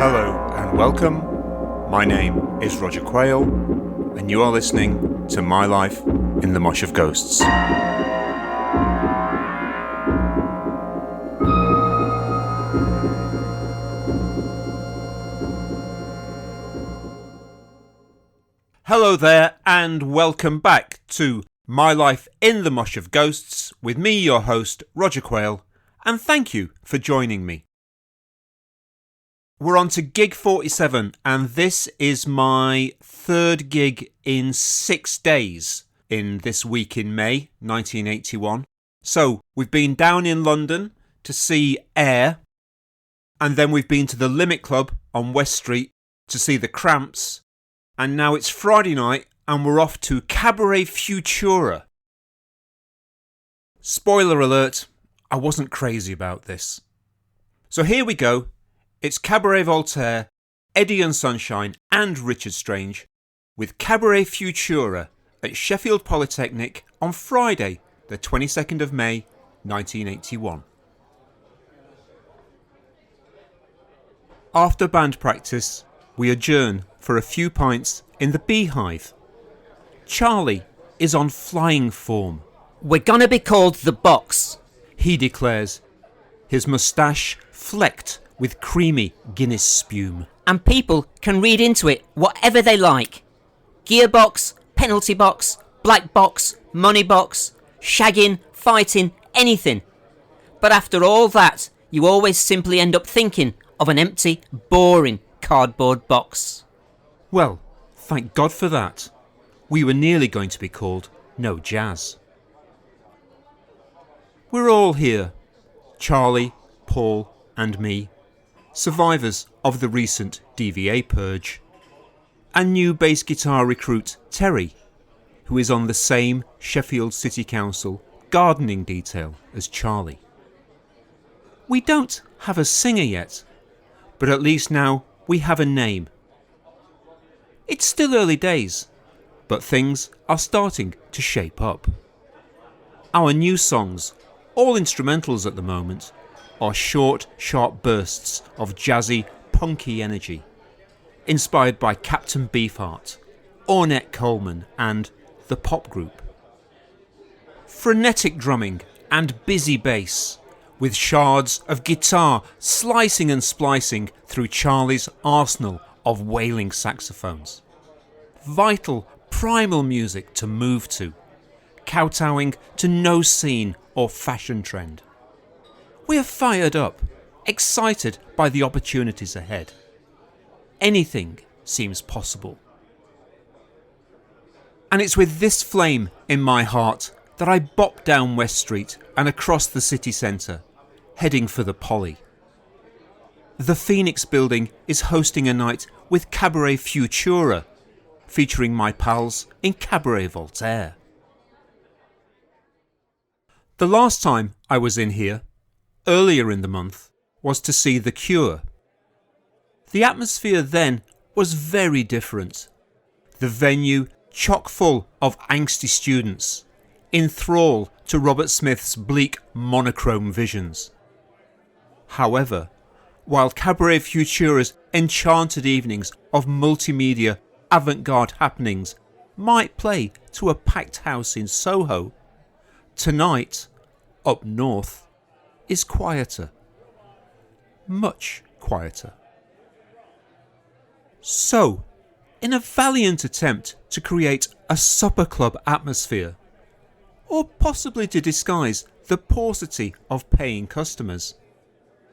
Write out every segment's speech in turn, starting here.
Hello and welcome. My name is Roger Quayle, and you are listening to My Life in the Mosh of Ghosts. Hello there, and welcome back to My Life in the Mosh of Ghosts with me, your host, Roger Quayle, and thank you for joining me. We're on to gig 47, and this is my third gig in 6 days in this week in May 1981. So we've been down in London to see Air, and then we've been to the Limit Club on West Street to see the Cramps, and now it's Friday night and we're off to Cabaret Futura. Spoiler alert, I wasn't crazy about this. So here we go. It's Cabaret Voltaire, Eddie and Sunshine and Richard Strange with Cabaret Futura at Sheffield Polytechnic on Friday, the 22nd of May, 1981. After band practice, we adjourn for a few pints in the Beehive. Charlie is on flying form. We're gonna be called The Box, he declares, his moustache flecked with creamy Guinness spume. and people can read into it whatever they like. Gearbox, penalty box, black box, money box, shagging, fighting, anything. But after all that, you always simply end up thinking of an empty, boring cardboard box. Well, thank God for that. We were nearly going to be called No Jazz. We're all here, Charlie, Paul and me, survivors of the recent DVA purge, and new bass guitar recruit Terry, who is on the same Sheffield City Council gardening detail as Charlie. We don't have a singer yet, but at least now we have a name. It's still early days, but things are starting to shape up. Our new songs, all instrumentals at the moment, are short, sharp bursts of jazzy, punky energy, inspired by Captain Beefheart, Ornette Coleman and The Pop Group. Frenetic drumming and busy bass, with shards of guitar slicing and splicing through Charlie's arsenal of wailing saxophones. Vital, primal music to move to, kowtowing to no scene or fashion trend. We are fired up, excited by the opportunities ahead. Anything seems possible. And it's with this flame in my heart that I bop down West Street and across the city centre, heading for the Poly. The Phoenix building is hosting a night with Cabaret Futura, featuring my pals in Cabaret Voltaire. The last time I was in here, earlier in the month, was to see The Cure. The atmosphere then was very different. The venue chock full of angsty students, in thrall to Robert Smith's bleak monochrome visions. However, while Cabaret Futura's enchanted evenings of multimedia avant-garde happenings might play to a packed house in Soho, tonight, up north, is quieter. Much quieter. So, in a valiant attempt to create a supper club atmosphere, or possibly to disguise the paucity of paying customers,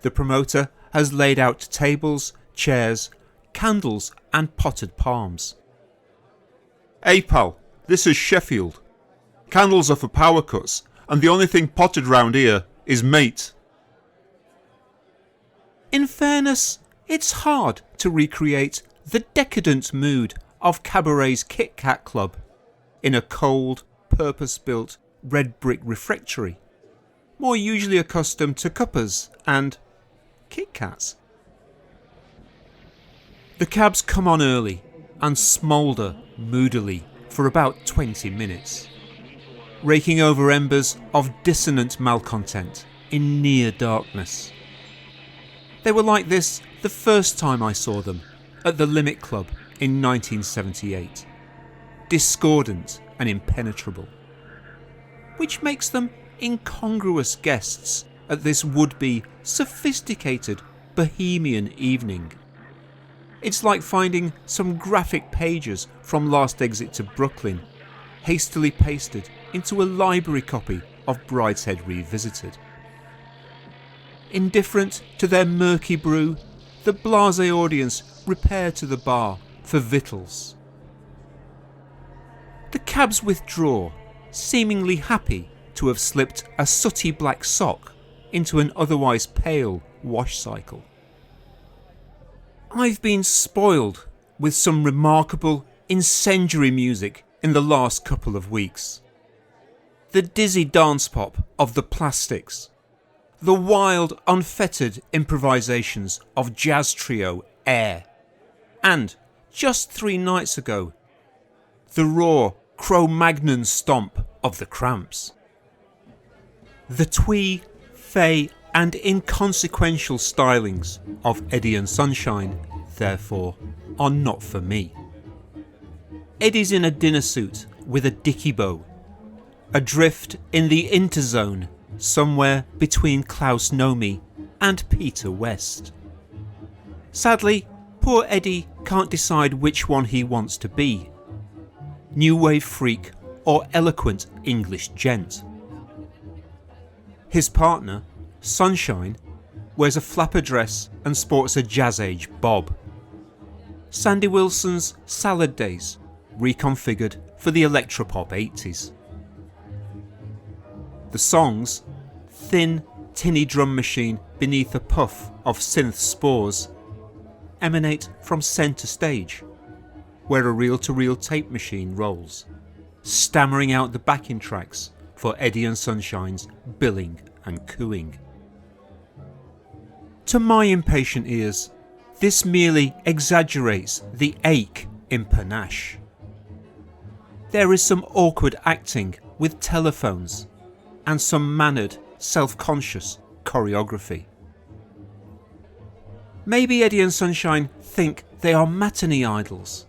the promoter has laid out tables, chairs, candles and potted palms. Hey pal, this is Sheffield. Candles are for power cuts, and the only thing potted round here is mate. In fairness, it's hard to recreate the decadent mood of Cabaret's Kit Kat Club in a cold, purpose-built red brick refectory, more usually accustomed to cuppers and Kit Kats. The cabs come on early and smoulder moodily for about 20 minutes, raking over embers of dissonant malcontent in near darkness. They were like this the first time I saw them at the Limit Club in 1978. Discordant and impenetrable. Which makes them incongruous guests at this would-be sophisticated bohemian evening. It's like finding some graphic pages from Last Exit to Brooklyn, hastily pasted into a library copy of Brideshead Revisited. Indifferent to their murky brew, the blasé audience repair to the bar for victuals. The cabs withdraw, seemingly happy to have slipped a sooty black sock into an otherwise pale wash cycle. I've been spoiled with some remarkable, incendiary music in the last couple of weeks. The dizzy dance pop of the Plastics, the wild, unfettered improvisations of jazz trio Air, and, just 3 nights ago, the raw Cro-Magnon stomp of the Cramps. The twee, fey and inconsequential stylings of Eddie and Sunshine, therefore, are not for me. Eddie's in a dinner suit with a dicky bow, adrift in the interzone somewhere between Klaus Nomi and Peter West. Sadly, poor Eddie can't decide which one he wants to be, new wave freak or eloquent English gent. His partner, Sunshine, wears a flapper dress and sports a jazz age bob. Sandy Wilson's Salad Days, reconfigured for the electropop 80s. The songs, thin, tinny drum machine beneath a puff of synth spores, emanate from centre stage, where a reel-to-reel tape machine rolls, stammering out the backing tracks for Eddie and Sunshine's billing and cooing. To my impatient ears, this merely exaggerates the ache in panache. There is some awkward acting with telephones and some mannered, self-conscious choreography. Maybe Eddie and Sunshine think they are matinee idols,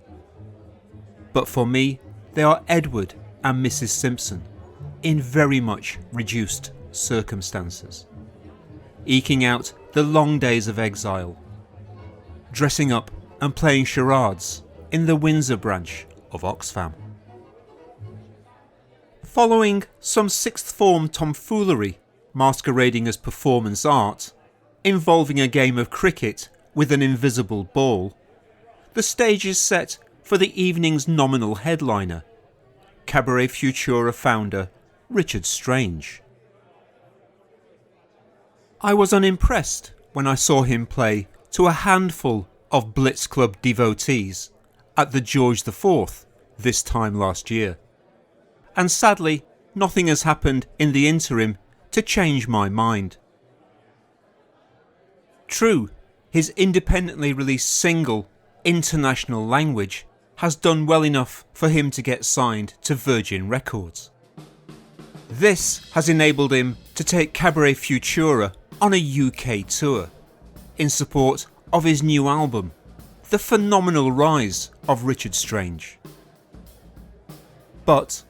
but for me they are Edward and Mrs. Simpson in very much reduced circumstances, eking out the long days of exile, dressing up and playing charades in the Windsor branch of Oxfam. Following some sixth form tomfoolery masquerading as performance art, involving a game of cricket with an invisible ball, the stage is set for the evening's nominal headliner, Cabaret Futura founder Richard Strange. I was unimpressed when I saw him play to a handful of Blitz Club devotees at the George IV this time last year, and sadly nothing has happened in the interim to change my mind. True, his independently released single, International Language, has done well enough for him to get signed to Virgin Records. This has enabled him to take Cabaret Futura on a UK tour in support of his new album, The Phenomenal Rise of Richard Strange. But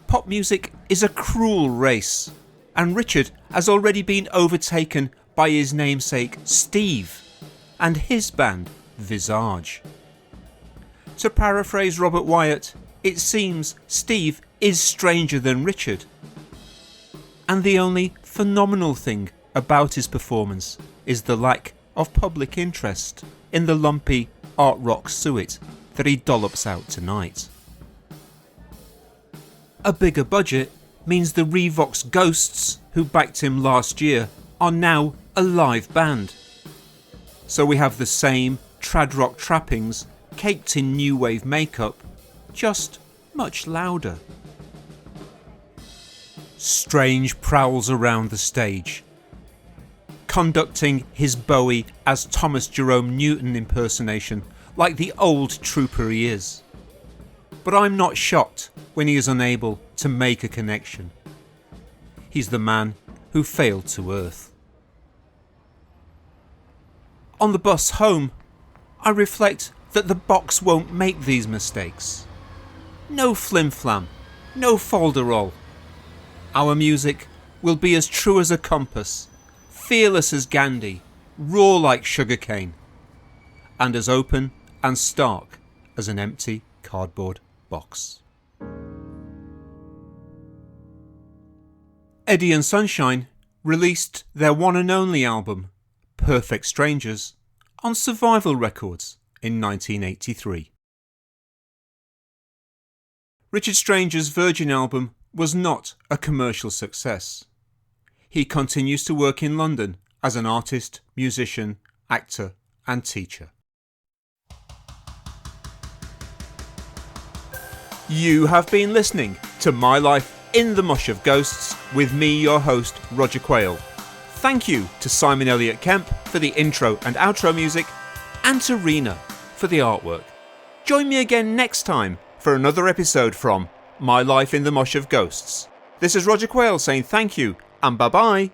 pop music is a cruel race, and Richard has already been overtaken by his namesake Steve and his band Visage. To paraphrase Robert Wyatt, it seems Steve is stranger than Richard. And the only phenomenal thing about his performance is the lack of public interest in the lumpy art rock suet that he dollops out tonight. A bigger budget means the Revox Ghosts, who backed him last year, are now a live band. So we have the same trad rock trappings caked in new wave makeup, just much louder. Strange prowls around the stage, conducting his Bowie as Thomas Jerome Newton impersonation like the old trooper he is. But I'm not shocked when he is unable to make a connection. He's the man who failed to earth. On the bus home, I reflect that the box won't make these mistakes. No flim-flam, no folderol. Our music will be as true as a compass, fearless as Gandhi, raw like sugarcane, and as open and stark as an empty cardboard box. Eddie and Sunshine released their one and only album, Perfect Strangers, on Survival Records in 1983. Richard Stranger's Virgin album was not a commercial success. He continues to work in London as an artist, musician, actor and teacher. You have been listening to My Life in the Mosh of Ghosts with me, your host, Roger Quayle. Thank you to Simon Elliott Kemp for the intro and outro music, and to Rionagh for the artwork. Join me again next time for another episode from My Life in the Mosh of Ghosts. This is Roger Quayle saying thank you and bye bye.